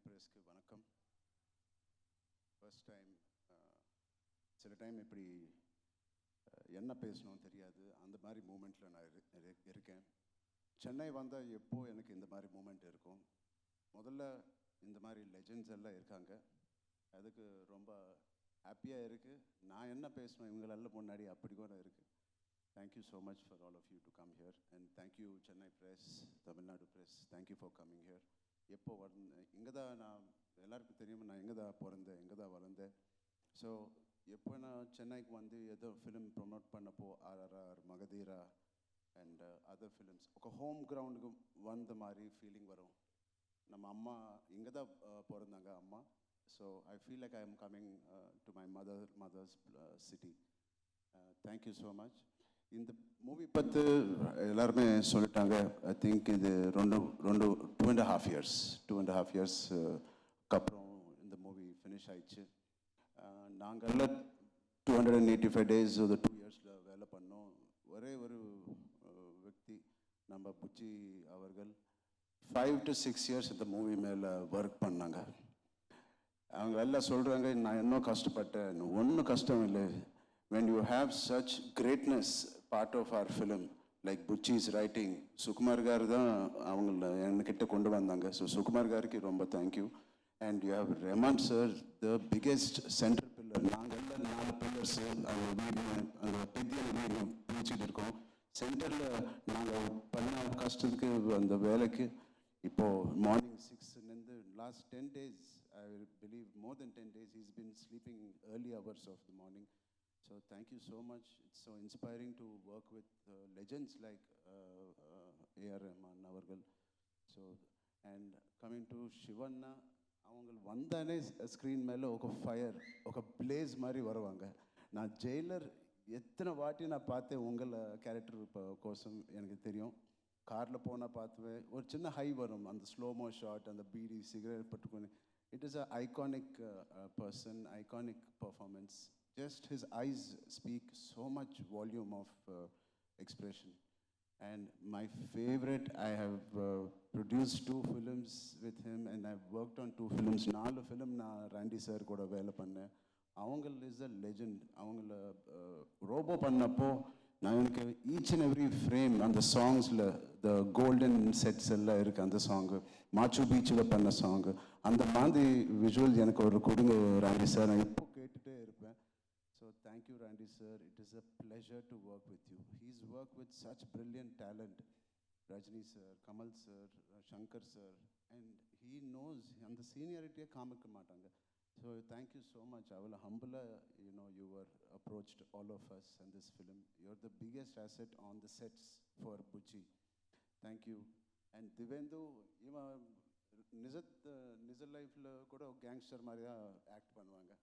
பிரஸ்க்கு வணக்கம். First time சில time இப்படி என்ன பேசணும் தெரியாது, அந்த மாதிரி மூமெண்ட்டில் நான் இருக்கேன். சென்னை வந்தால் எப்போ எனக்கு இந்த மாதிரி மூமெண்ட் இருக்கும். முதல்ல இந்த மாதிரி லெஜெண்ட்ஸ் எல்லாம் இருக்காங்க, அதுக்கு ரொம்ப ஹாப்பியாக இருக்குது. நான் என்ன பேசணும் இவங்களெல்லாம் முன்னாடி அப்படி கூட இருக்குது. Thank you so much for all of you to come here and thank you Chennai press, Tamil Nadu press, thank you for coming here. எப்போ இங்கே தான் நான் எல்லாருக்கும் தெரியும், நான் எங்கே தான் பிறந்தேன், எங்கே தான் வளர்ந்தேன். ஸோ எப்போ நான் சென்னைக்கு வந்து ஏதோ ஃபிலிம் ப்ரொமோட் பண்ணப்போ RRR, Magadheera and other films ఒక ஹோம் கிரவுண்டுக்கு வந்த மாதிரி ஃபீலிங் வரும். நம்ம அம்மா இங்கே தான் பிறந்தாங்க அம்மா. So I feel like I am coming to my mother's city. Thank you so much. இந்த மூவி பற்றி எல்லாருமே சொல்லிட்டாங்க. ஐ திங்க் இது 2.5 இயர்ஸ்க்கு அப்புறம் இந்த மூவி ஃபினிஷ் ஆயிடுச்சு. நாங்கள்லாம் 285 days ஒரு 2 yearsல வேலை பண்ணோம். ஒரே ஒரு व्यक्ति நம்ம புச்சி அவர்கள் 5 to 6 years இந்த மூவி மேலே ஒர்க் பண்ணாங்க. அவங்க எல்லாம் சொல்கிறாங்க, நான் இன்னும் கஷ்டப்பட்டேன். ஒன்றும் கஷ்டம் இல்லை. When you have such greatness part of our film, like Buchi's writing, Sukumar garu தான் அவங்கள என்கிட்ட கொண்டு வந்தாங்க. ஸோ சுகுமார் காருக்கு ரொம்ப thank you. And you have ரெமான் sir, the biggest central pillar. நாங்கள் எல்லாம் 4 pillars அந்த பெரிய வீடு பிடிச்சிட்டு இருக்கோம். சென்டரில் நாங்கள் பண்ண கஷ்டத்துக்கு அந்த வேலைக்கு இப்போது morning 6 last 10 days, I believe more than 10 days, he's been sleeping early hours of the morning. So thank you so much. It's so inspiring to work with legends like A.R. Rahman avargal. So and coming to Shivanna, avangal vandane screen mele oka fire, oka blaze mari varuvanga. Na jailer எத்தனை வாட்டி நான் பார்த்தேன் உங்கள் character கோசம் எனக்கு தெரியும். காரில் போனால் பார்த்துவேன், ஒரு சின்ன ஹை வரும், அந்த ஸ்லோமோ ஷாட், அந்த பீடி சிகரெட் பட்டுக்கொண்டு. It is a iconic person, iconic performance. Just his eyes speak so much volume of expression. And my favorite, I have produced 2 films with him and I've worked on 2 films. 4 film na Randy sir kuda vela panne. Avangal is a legend. Avangal robo pannappo nanukku each and every frame and the songs la the golden sets ella irukku. And the song Machu Beach la panna song and the mandi visual enakku oru kudunga Randy sir, na eppo kettite irupen. So thank you Randy sir, it is a pleasure to work with you. He's worked with such brilliant talent, Rajni sir, Kamal sir, Shankar sir, and he knows and the seniority kaamikka maatanga. So thank you so much. I will humble, you were approached all of us in this film. You're the biggest asset on the sets for Buchi. Thank you. And Divendu, iva niza life la kuda gangster mariya act பண்ணுவாங்க.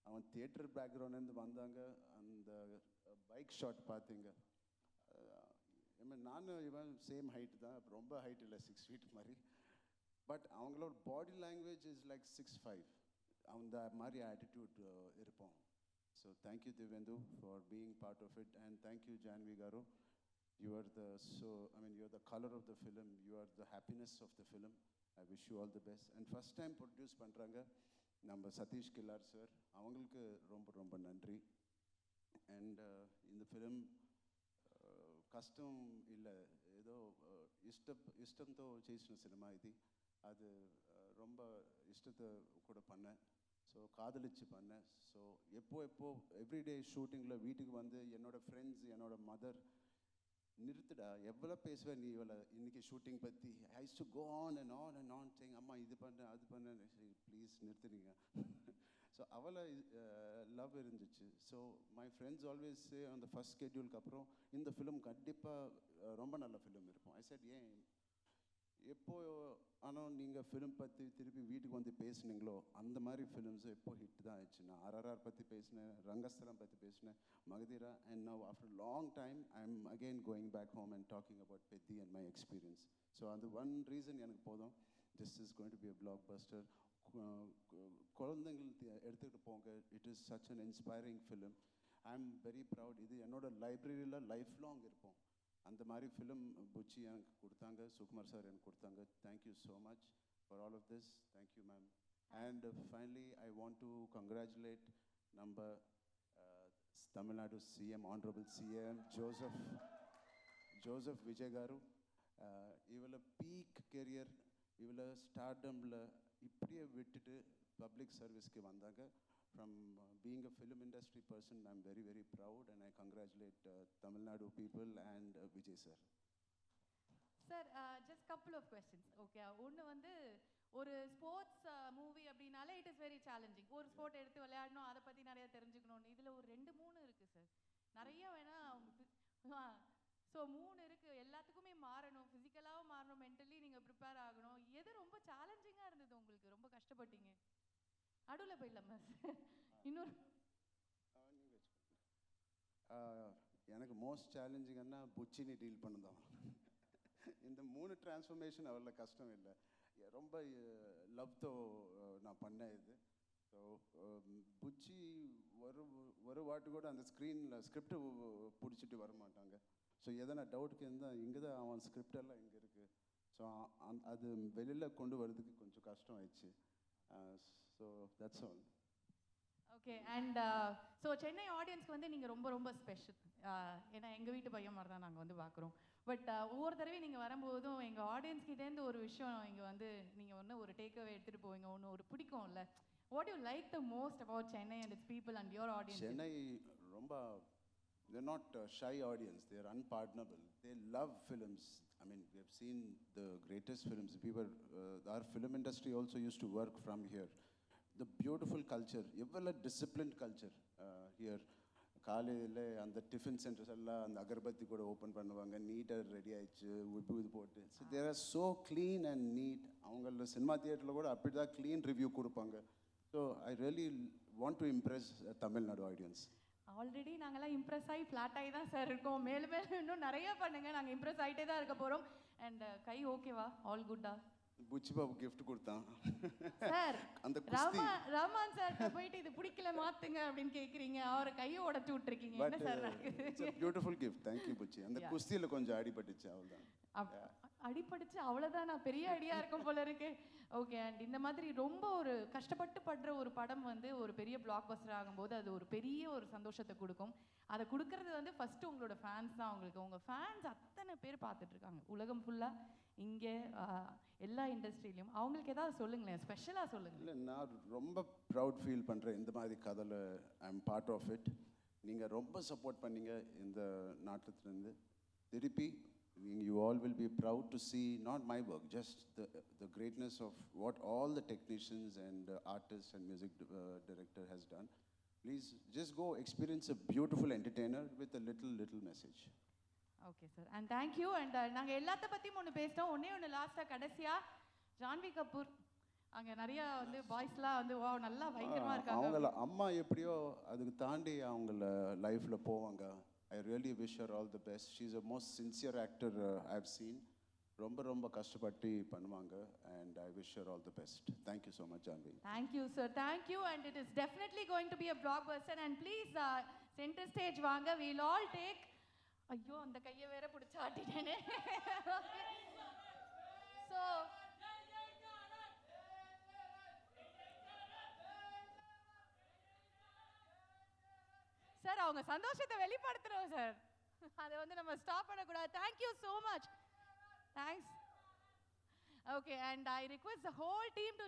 அவன் theatre பேக்ரவுண்ட்லேருந்து வந்தாங்க. அந்த bike shot பார்த்தீங்க, நானும் இவன் same height தான், ரொம்ப height இல்லை, 6 feet மாதிரி. பட் அவங்களோட பாடி லாங்குவேஜ் இஸ் லைக் 6'5", அந்த மாதிரி ஆட்டிடியூட் இருப்போம். So thank you Divyendu for being part of it. And thank you Janhvi garu. You are you are the colour of the film, you are the happiness of the film. I wish you all the best. And first time produce பண்ணுறாங்க நம்ம Satish கில்லார் sir, அவங்களுக்கு ரொம்ப ரொம்ப நன்றி. And இந்த film కష్టం இல்லை, ఏదో ఇష్టంతో చేసిన సినిమా ఇది. அது ரொம்ப இஷ்டத்தை கூட பண்ணேன். ஸோ காதலிச்சு பண்ணேன். ஸோ எப்போ எவ்ரிடே ஷூட்டிங்கில் வீட்டுக்கு வந்து என்னோடய ஃப்ரெண்ட்ஸ், என்னோடய மதர், நிறுத்துடா எவ்வளோ பேசுவேன் நீ இவளை இன்றைக்கி ஷூட்டிங் பற்றி. I use to go on and on and on saying, அம்மா இது பண்ணேன் அது பண்ணேன், ப்ளீஸ் நிறுத்துறீங்க. ஸோ அவளை லவ் இருந்துச்சு. So my friends always say அந்த ஃபஸ்ட் ஸ்கெட்யூலுக்கு அப்புறம் இந்த ஃபிலிம் கண்டிப்பாக ரொம்ப நல்ல ஃபிலிம் இருக்கும். ஐ செட் ஏன் எப்போ ஆனால் நீங்கள் ஃபிலிம் பற்றி திருப்பி வீட்டுக்கு வந்து பேசுனீங்களோ அந்த மாதிரி ஃபிலிம்ஸு எப்போ ஹிட் தான் ஆயிடுச்சு. நான் RRR பற்றி பேசினேன், ரங்கஸ்தலம் பற்றி பேசினேன், Magadheera. And now after long time I am again going back home and talking about Peddi and my experience. So அந்த ஒன் ரீசன் எனக்கு போதும். This is going to be a blockbuster. குழந்தைங்கள் எடுத்துக்கிட்டு போங்க. It is such an inspiring film. I am very proud. இது என்னோட லைப்ரரியில் life long இருப்போம். அந்த மாதிரி ஃபிலிம் புச்சி எனக்கு கொடுத்தாங்க, சுகுமார் சார் எனக்கு கொடுத்தாங்க. Thank you so much. for all of this. Thank you, ma'am. And finally, I want to congratulate number Tamil Nadu CM, Honorable CM Joseph Vijay Garu. இவளை பீக் கெரியர், இவளை ஸ்டார்டமில் இப்படியே விட்டுட்டு பப்ளிக் சர்வீஸ்க்கு வந்தாங்க. From being a film industry person, I am very very proud and I congratulate Tamil Nadu people and Vijay sir. Sir just couple of questions. Okay, ஒன்று வந்து ஒரு ஸ்போர்ட்ஸ் மூவி அப்படின்னாலே இட் இஸ் வெரி சேலஞ்சிங். ஒரு ஸ்போர்ட் எடுத்து விளையாடணும், அதை பற்றி நிறையா தெரிஞ்சுக்கணும். இதில் ஒரு 2-3 இருக்குது சார். நிறைய வேணா ஸோ 3 இருக்குது. எல்லாத்துக்குமே மாறணும், ஃபிசிக்கலாகவும் மாறணும், மென்டலி நீங்கள் ப்ரிப்பேர் ஆகணும். எது ரொம்ப சேலஞ்சிங்காக இருந்தது உங்களுக்கு? ரொம்ப கஷ்டப்பட்டீங்க? நடுவில் போயிடலாமா சார்? இன்னொரு எனக்கு மோஸ்ட் சேலஞ்சிங்கன்னா புச்சினி டீல் பண்ணுதான். இந்த 3 டிரான்ஸ்ஃபர்மேஷன் அவ்வளோ கஷ்டம் இல்லை, ரொம்ப லவ்தோ நான் பண்ணேன் இது. ஸோ புச்சி ஒரு வாட்டு கூட அந்த ஸ்கிரிப்டை பிடிச்சிட்டு வர மாட்டாங்க. ஸோ எதனா டவுட்டுக்கு இருந்தால் இங்கே தான் அவன் ஸ்கிரிப்டெல்லாம் இங்கே இருக்குது. ஸோ அது வெளியில் கொண்டு வரதுக்கு கொஞ்சம் கஷ்டம் ஆயிடுச்சு. So that's all. Okay. And so Chennai ஆடியன்ஸ்க்கு வந்து நீங்கள் ரொம்ப ரொம்ப ஸ்பெஷல். ஏன்னா எங்கள் வீட்டு பையன் மாதிரி தான் நாங்கள் வந்து பார்க்குறோம். பட் ஒவ்வொரு தடவையும் நீங்கள் வரும்போதும் எங்கள் ஆடியன்ஸ்கிட்டேருந்து ஒரு விஷயம் இங்கே வந்து நீங்கள் ஒன்று ஒரு டேக்அவே எடுத்துகிட்டு போவீங்க, ஒன்று ஒரு பிடிக்கும்ல. What you like the most about Chennai and it's people and your audience? Chennai ரொம்ப, they're not shy audience, they're unpardonable, they love films. I mean, we have seen the greatest films. People, our film industry also used to work from here. The beautiful culture, எவ்வளோ disciplined culture here. காலையில் அந்த tiffin centres எல்லாம் அந்த அகர்பத்தி கூட open பண்ணுவாங்க, நீட்டாக ready ஆயிடுச்சு, உப்பு இது போட்டு. So there are so clean and neat. அவங்கள சினிமா தியேட்டரில் கூட அப்படி தான் க்ளீன் ரிவ்யூ கொடுப்பாங்க. So I really want to impress Tamil Nadu audience. Already நாங்கள்லாம் இம்ப்ரெஸ் ஆகி ஃப்ளாட் ஆகி தான் சார் இருக்கோம். மேலும் மேலும் இன்னும் நிறைய பண்ணுங்க, நாங்கள் இம்ப்ரெஸ் ஆகிட்டே தான் இருக்க போகிறோம். அண்ட் கை ஓகேவா? ஆல் குட்டா? புச்சி பாபு கிஃப்ட் கொடுத்தான் சார். அந்த ரஹ்மான் சார் போயிட்டு இது பிடிக்கல மாத்துங்க அப்படின்னு கேக்குறீங்க, அவரை கையை உடச்சு விட்டுருக்கீங்க. என்ன சார் நடக்குது? Beautiful gift. தேங்க்யூ புச்சி. அந்த குஸ்தியில கொஞ்சம் அடிபட்டுச்சு, அவ்வளவுதான். அடிபடுச்சு அவ்வளவுதான். நான் பெரிய அடியா இருக்கும் போல இருக்கு. ஓகே. அண்ட் இந்த மாதிரி ரொம்ப ஒரு கஷ்டப்பட்டு படுற ஒரு படம் வந்து ஒரு பெரிய பிளாக் பஸ்டர் ஆகும்போது அது ஒரு பெரிய ஒரு சந்தோஷத்தை கொடுக்கும். அதை கொடுக்கறது வந்து ஃபர்ஸ்ட் உங்களோட ஃபேன்ஸ் தான். உங்க ஃபேன்ஸ் அத்தனை பேர் பார்த்துட்டு இருக்காங்க உலகம் ஃபுல்லா, இங்கே எல்லா இண்டஸ்ட்ரியிலையும். அவங்களுக்கு ஏதாவது சொல்லுங்களேன், ஸ்பெஷலாக சொல்லுங்க. இல்லை, நான் ரொம்ப ப்ரவுட் ஃபீல் பண்ணுறேன் இந்த மாதிரி கதையில். I am part of it. நீங்கள் ரொம்ப சப்போர்ட் பண்ணீங்க இந்த நாட்டத்துலேருந்து. திருப்பி you all will be proud to see not my work, just the greatness of what all the technicians and artists and music director has done. Please just go experience a beautiful entertainer with a little message. Okay sir. And thank you. And நாங்கள் எல்லாத்த பற்றியும் ஒன்று பேசிட்டோம். ஒன்று லாஸ்ட்டாக கடைசியாக ஜான்வி கபூர், அங்கே நிறையா வந்து பாய்ஸ்லாம் வந்து வா நல்லா பயங்கரமாக இருக்காங்க. அவங்கள அம்மா எப்படியோ அதுக்கு தாண்டி அவங்கள லைஃப்பில் போவாங்க. I really wish her all the best. She's the most sincere actor I've seen. ரொம்ப கஷ்டப்பட்டு பண்ணுவாங்க. And I wish her all the best. Thank you so much, Janvi. Thank you, sir. Thank you. And it is definitely going to be a blockbuster. And please, center stage வாங்க. We'll all take. ஐயோ, அந்த கையை வேற பிடிச்சி ஆட்டிட்டேனே. So sir, அவங்க சந்தோஷத்தை வெளிப்படுத்துறோம் sir. அதை வந்து நம்ம ஸ்டாப் பண்ணக்கூடாது. Thank you so much. Thanks. Okay. And I request the whole team to